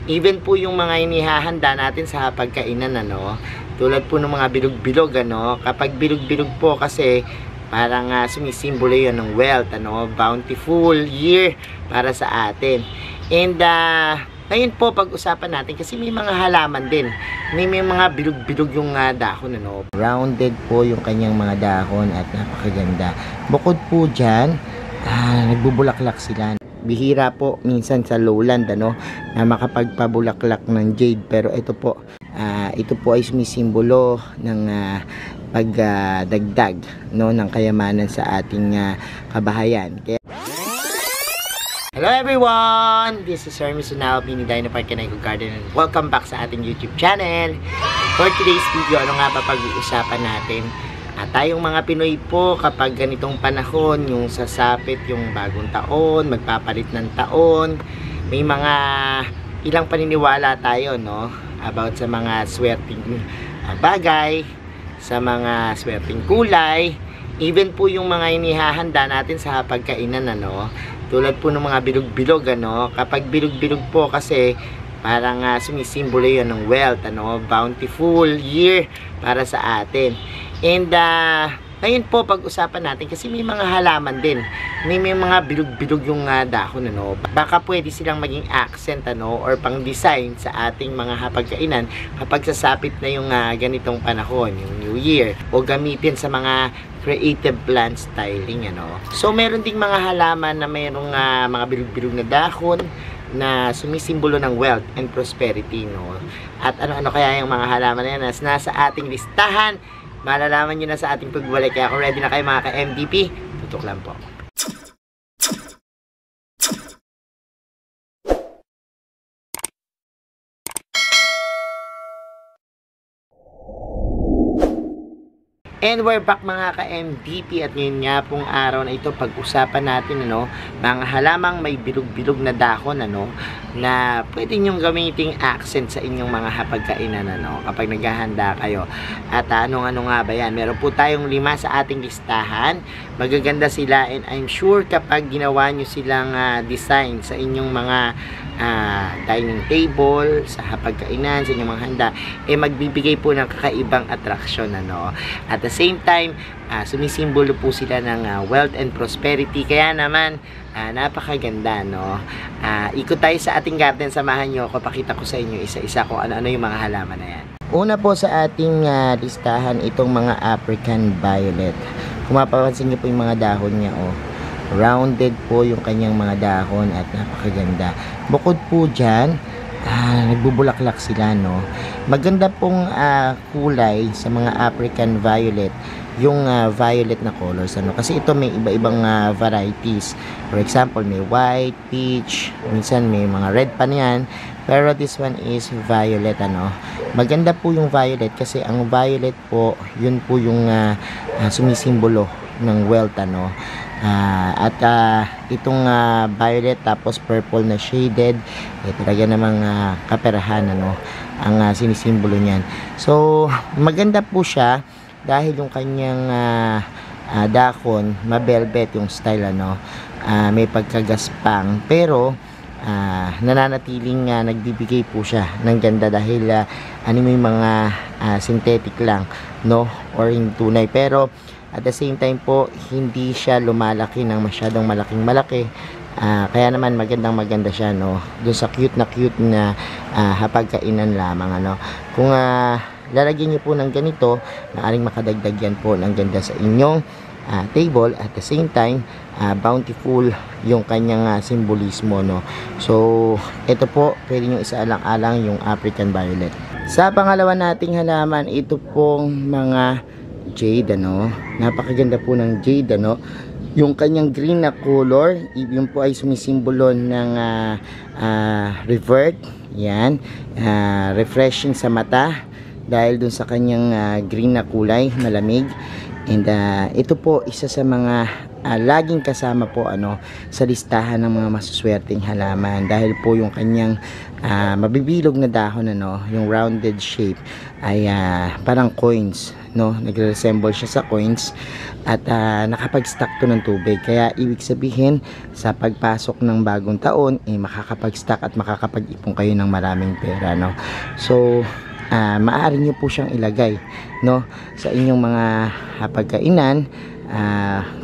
Even po yung mga inihahanda natin sa pagkainan, ano, tulad po ng mga bilog-bilog, ano, kapag bilog-bilog po kasi parang sumisimbolo yun ng wealth, ano, bountiful year para sa atin. And ngayon po pag-usapan natin kasi may mga halaman din. May mga bilog-bilog yung dahon, ano. Rounded po yung kanyang mga dahon at napakaganda. Bukod po dyan, nagbubulaklak sila. Bihira po minsan sa lowland, ano, na makapagpabulaklak ng jade, pero ito po ay sumisimbolo ng pagdagdag, no, ng kayamanan sa ating kabahayan. Kaya hello everyone! This is Sir Misunao, Bini Dino Park Canaico Garden, and welcome back sa ating YouTube channel. For today's video, ano nga ba pag-uusapan natin? Tayong mga Pinoy po, kapag ganitong panahon, yung sasapit yung bagong taon, magpapalit ng taon, may mga ilang paniniwala tayo, no, about sa mga swerteng bagay, sa mga swerteng kulay, even po yung mga inihahanda natin sa pagkainan, ano, tulad po ng mga bilog-bilog, ano, kapag bilog-bilog po kasi parang sumisimbolo yun ng wealth, ano, bountiful year para sa atin. And ngayon po pag-usapan natin kasi may mga halaman din. May mga bilog-bilog yung dahon, ano. Baka pwede silang maging accent, ano, or pang-design sa ating mga hapagkainan kapag sasapit na yung ganitong panahon, yung New Year, o gamitin sa mga creative plant styling, ano. So meron ding mga halaman na mayroong mga bilog-bilog na dahon na sumisimbolo ng wealth and prosperity, no. At ano-ano kaya yung mga halaman na yan na nasa ating listahan? Malalaman nyo na sa ating pagbalik. Kaya kung ready na kayo mga ka-MDP, tutok lang po. And we're back mga ka-MDP, at ngayon nga pong araw na ito pag-usapan natin, ano, mga halamang may bilog-bilog na dahon, ano, na pwede nyong gamiting accent sa inyong mga hapagkainan, ano, kapag naghahanda kayo. At ano nga ba yan? Meron po tayong 5 sa ating listahan. Magaganda sila, and I'm sure kapag ginawa nyo silang design sa inyong mga dining table, sa hapagkainan, sa inyong mga handa, magbibigay po ng kakaibang atraksyon, ano. At the same time, sumisimbolo po sila ng wealth and prosperity. Kaya naman, napakaganda, no. Ikot tayo sa ating garden, samahan nyo ako, pakita ko sa inyo isa-isa kung ano-ano yung mga halaman na yan. Una po sa ating listahan, itong mga African violet. Kung mapapansin nyo po yung mga dahon niya, oh, rounded po yung kanyang mga dahon at napakaganda. Bukod po dyan, nagbubulaklak sila, no. Maganda pong kulay sa mga African violet, yung violet na colors, ano, kasi ito may iba-ibang varieties. For example, may white, peach, minsan may mga red pa niyan, pero this one is violet, ano. Maganda po yung violet kasi ang violet po, yun po yung sumisimbolo ng wealth, ano. At itong violet tapos purple na shaded, talaga namang kaperahan, ano, ang sinisimbolo niyan. So maganda po siya dahil yung kanyang dahon ma-velvet yung style, ano. May pagkagaspang, pero nananatiling nagbibigay po siya ng ganda dahil may mga synthetic lang, no, or yung tunay, pero at the same time po, hindi siya lumalaki ng masyadong malaki. Kaya naman maganda siya, no, dun sa cute na hapagkainan lamang, ano. Kung lalagyan niyo po ng ganito, maaaring makadagdag yan po ng ganda sa inyong table. At the same time, bountiful yung kanyang simbolismo, no. So ito po, pwede nyo isaalang-alang yung African violet. Sa pangalawa nating halaman, ito pong mga jade, ano. Napakaganda po ng jade, ano. Yung kanyang green na color, yun po ay sumisimbolo ng revert, yan, refreshing sa mata dahil dun sa kanyang green na kulay, malamig. And ito po isa sa mga laging kasama po sa listahan ng mga masuswerteng halaman dahil po yung kanyang mabibilog na dahon yung rounded shape ay parang coins, nagre-resemble siya sa coins at nakapag-stack to ng tubig, kaya ibig sabihin sa pagpasok ng bagong taon makakapag-stack at makakapag-ipon kayo ng maraming pera, so maaari nyo po siyang ilagay sa inyong mga pagkainan.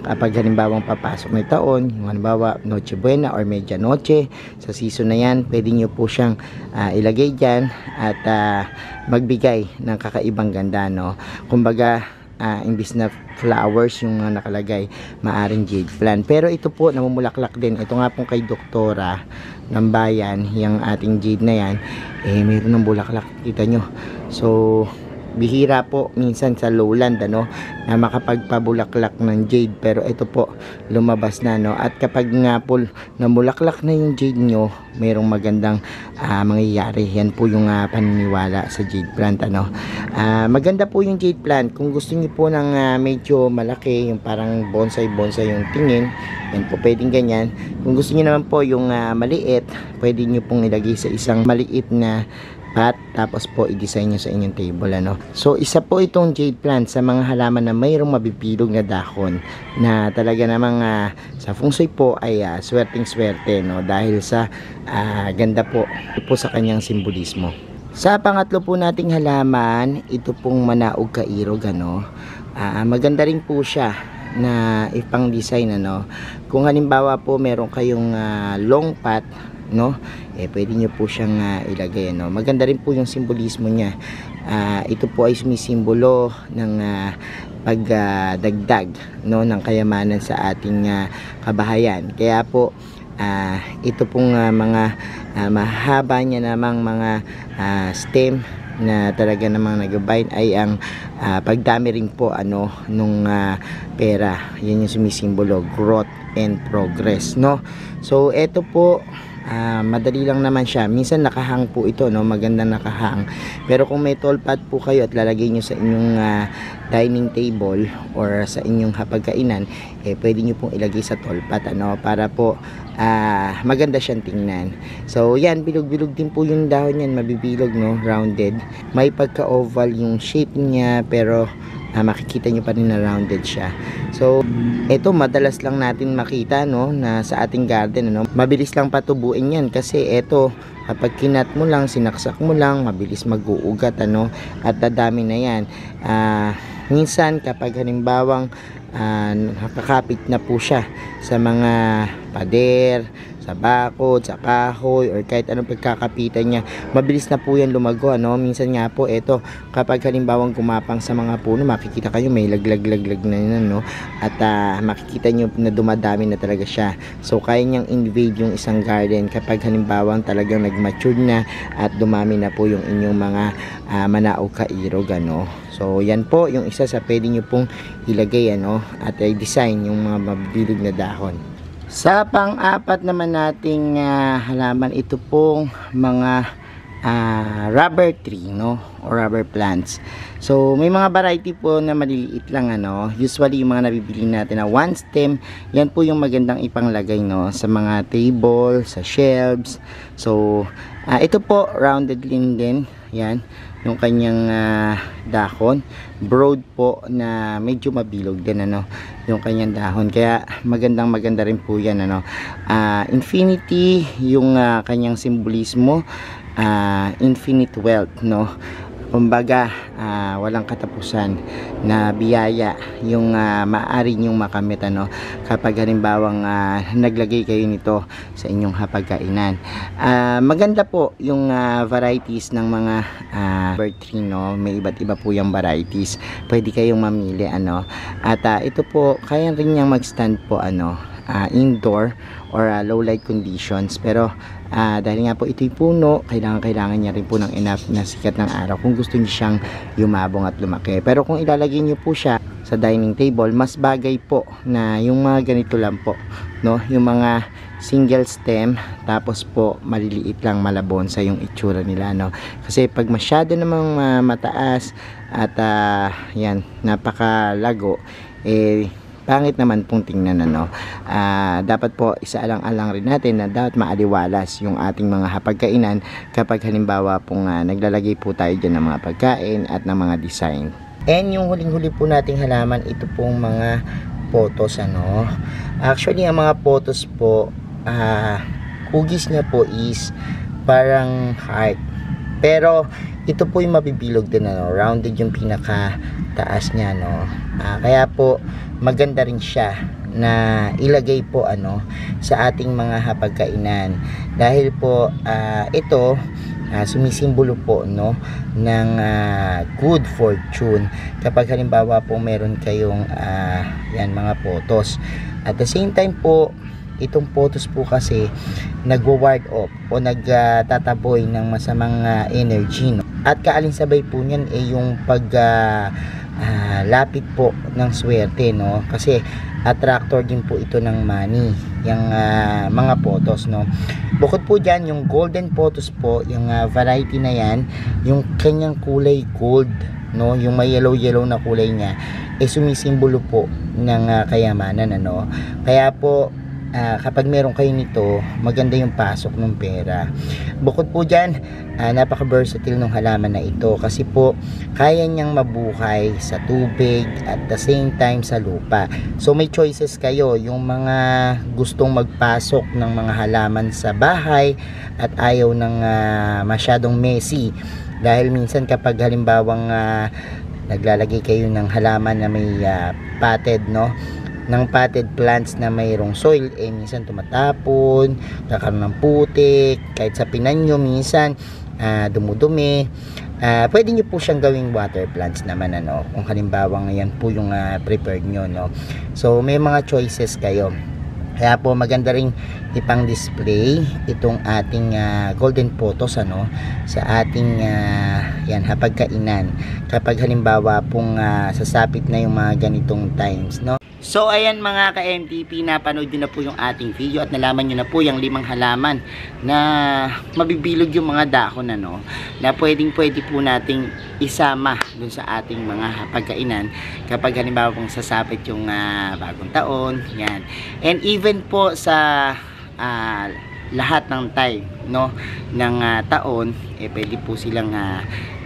Kapag halimbawang papasok na taon, yung halimbawa Noche Buena or Media Noche, sa season na yan, pwede nyo po siyang ilagay dyan at magbigay ng kakaibang ganda, kumbaga imbis na flowers yung nakalagay, maaring jade plant, pero ito po namumulaklak din. Ito nga po kay Doktora ng Bayan, yung ating jade na yan, mayroon ng bulaklak, kita nyo. So bihira po minsan sa lowland na makapagpabulaklak ng jade, pero ito po lumabas na, at kapag nga po namulaklak na yung jade nyo, mayroong magandang mangyayari. Yan po yung paniniwala sa jade plant, maganda po yung jade plant. Kung gusto niyo po ng medyo malaki, yung parang bonsai yung tingin, yan po pwedeng ganyan. Kung gusto niyo naman po yung maliit, pwede niyo pong ilagay sa isang maliit na pot, tapos po i-design nyo sa inyong table, So isa po itong jade plant sa mga halaman na mayroong mabibilog na dahon na talaga namang sa feng shui po ay swerteng-swerte, dahil sa ganda po sa kanyang simbolismo. Sa pangatlo po nating halaman, ito pong manaog kairog, maganda rin po siya na ipang design, kung halimbawa po meron kayong long pot, pwede nyo po siyang ilagay, maganda rin po yung simbolismo niya. Ito po ay sumisimbolo ng pagdagdag ng kayamanan sa ating kabahayan, kaya po ito pong mga mahaba niya namang mga stem na talaga namang nag-bind ay ang pagdami rin po nung pera. Yan yung sumisimbolo, growth and progress, so eto po madali lang naman siya. Minsan nakahang po ito, magandang nakahang. Pero kung may tall pot po kayo at lalagay nyo sa inyong dining table or sa inyong hapagkainan, pwede nyo pong ilagay sa tall pot, para po maganda siyang tingnan. So yan, bilog-bilog din po yung dahon yan, mabibilog, rounded. May pagka-oval yung shape niya, pero makikita nyo pa rin na rounded siya. So ito madalas lang natin makita na sa ating garden, mabilis lang patubuin yan kasi ito kapag kinat mo lang, sinaksak mo lang, mabilis mag-uugat, at dadami na yan. Minsan kapag halimbawang nakakapit na po siya sa mga pader, sa bakod, sa kahoy, or kahit anong pagkakapitan niya, mabilis na po yan lumago, minsan nga po ito, kapag halimbawang gumapang sa mga puno, makikita kayo may laglag na yan, at makikita nyo na dumadami na talaga siya. So kaya niyang invade yung isang garden kapag halimbawang talagang nag-mature na at dumami na po yung inyong mga manaog kairog, So yan po yung isa sa pwede nyo pong ilagay, at i-design yung mga mabibilog na dahon. Sa pang-apat naman nating halaman, ito pong mga rubber tree, or rubber plants. So may mga variety po na maliliit lang, usually yung mga nabibili natin na one stem, yan po yung magandang ipanglagay, sa mga table, sa shelves. So ito po rounded din, yan yung kanyang dahon, broad po na medyo mabilog din, yung kanyang dahon, kaya maganda rin po yan, infinity yung kanyang simbolismo, infinite wealth, kumbaga walang katapusan na biyaya yung maaari nyong makamit, kapag halimbawang naglagay kayo nito sa inyong hapagkainan. Maganda po yung varieties ng mga bird tree, may iba't iba po yung varieties, pwede kayong mamili, at ito po kaya rin niyang mag-stand po indoor or low light conditions, pero dahil nga po ito'y puno, kailangan niya rin po ng enough na sikat ng araw kung gusto niyo siyang yumabong at lumaki. Pero kung ilalagay niyo po siya sa dining table, mas bagay po na yung mga ganito lang po, yung mga single stem, tapos po maliliit lang, malabonsa yung itsura nila, kasi pag masyado namang mataas at yan napakalago, pangit naman pong tingnan, ano. Dapat po isaalang-alang rin natin na dapat maaliwalas yung ating mga hapagkainan kapag halimbawa pong naglalagay po tayo dyan ng mga pagkain at ng mga design. And yung huling-huli po nating halaman, ito pong mga photos, ano. Actually, ang mga photos po, hugis niya po is parang heart. Pero ito po yung mabibilog din, ano, rounded yung pinaka taas niya, no. Kaya po maganda rin siya na ilagay po, ano, sa ating mga hapagkainan dahil po ito sumisimbolo po, no, ng good fortune kapag halimbawa po meron kayong yan mga photos. At the same time po, itong photos po kasi nagwa-ward off o nagtataboy ng masamang energy, no? At kaalinsabay po niyan yung lapit po ng swerte, no? Kasi attractor din po ito ng money, yung mga photos, no? Bukod po dyan, yung golden photos po, yung variety na yan, yung kanyang kulay gold, no? Yung may yellow na kulay niya, sumisimbolo po ng kayamanan, ano? Kaya po kapag meron kayo nito, maganda yung pasok ng pera. Bukod po dyan, napaka-versatile ng halaman na ito kasi po kaya niyang mabuhay sa tubig at the same time sa lupa. So may choices kayo, yung mga gustong magpasok ng mga halaman sa bahay at ayaw ng masyadong messy. Dahil minsan kapag halimbawang naglalagay kayo ng halaman na may potted, no, ng potted plants na mayroong soil, minsan tumatapon, kakaroon ng putik, kahit sa pinanyo minsan dumudumi. Pwede nyo po siyang gawing water plants naman, ano, kung halimbawa ngayon po yung prepared nyo, no. So may mga choices kayo. Kaya po maganda ring ipang display itong ating golden photos, ano, sa ating yan hapagkainan kapag halimbawa pong sasapit na yung mga ganitong times, no. So ayan mga ka-MTP, napanood nyo na po yung ating video at nalaman nyo na po yung 5 halaman na mabibilog yung mga dahon, ano, na pwede po nating isama dun sa ating mga hapagkainan kapag halimbawa pong sasapit yung bagong taon, yan. And even po sa lahat ng time, no, ng taon, pwede po silang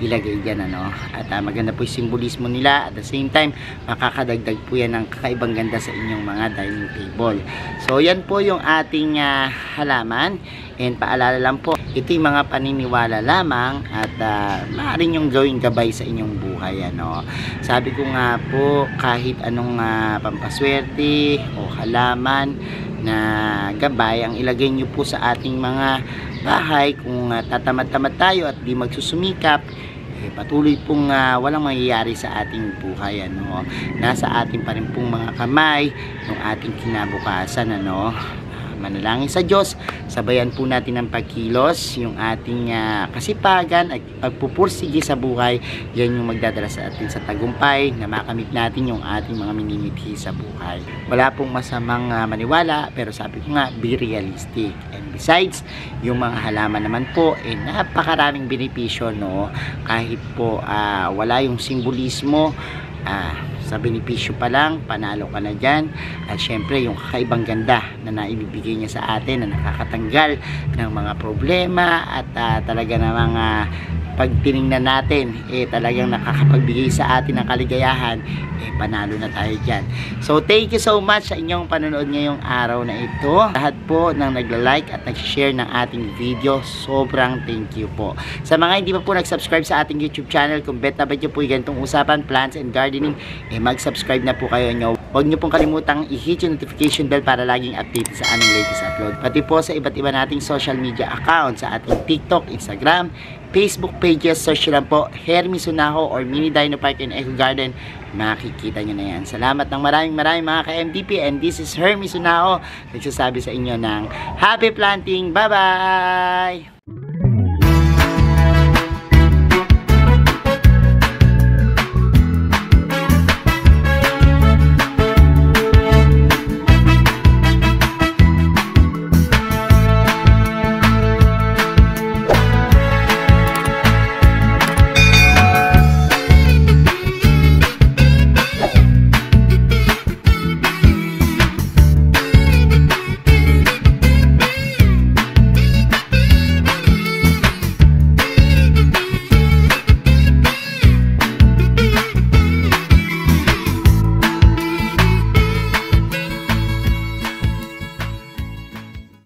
ilagay dyan, ano. At maganda po yung simbolismo nila. At the same time, makakadagdag po yan ng kakaibang ganda sa inyong mga dining table. So yan po yung ating halaman. And paalala lang po, ito yung mga paniniwala lamang at maaari nyong gawing gabay sa inyong buhay, ano. Sabi ko nga po, kahit anong pampaswerte o halaman na gabay ang ilagay nyo po sa ating mga bahay, kung tatamad-tamad tayo at di magsusumikap, patuloy pong walang mangyayari sa ating buhay, ano. Nasa ating pa rin pong mga kamay ng ating kinabukasan, ano. Manalangin sa Diyos, sabayan po natin ng pagkilos, yung ating kasipagan at pagpupursige sa buhay. Yan yung magdadala sa atin sa tagumpay na makamit natin yung ating mga minimithi sa buhay. Wala pong masamang maniwala, pero sabi ko nga, be realistic. And besides, yung mga halaman naman po, napakaraming benepisyo, no. Kahit po wala yung simbolismo, sa benepisyo pa lang, panalo ka na dyan. At syempre yung kakaibang ganda na naibibigay niya sa atin, na nakakatanggal ng mga problema at talaga namang pag tinignan natin, talagang nakakapagbigay sa atin ng kaligayahan, panalo na tayo dyan. So thank you so much sa inyong panonood ngayong araw na ito. Lahat po ng nagla-like at nag-share ng ating video, sobrang thank you po. Sa mga hindi pa po nag-subscribe sa ating YouTube channel, kung bet na bet nyo po yung ganitong usapan, plants and gardening, mag-subscribe na po kayo nyo. Huwag nyo pong kalimutang i-hit yung notification bell para laging update sa aming latest upload. Pati po sa iba't iba nating social media accounts, sa ating TikTok, Instagram, Facebook pages, search lang po Hermes Unaho or Mini Dino Park and Eco Garden, makikita nyo na yan. Salamat ng maraming mga ka-MTP, and this is Hermes Unaho, nagsasabi sa inyo ng happy planting. Bye bye!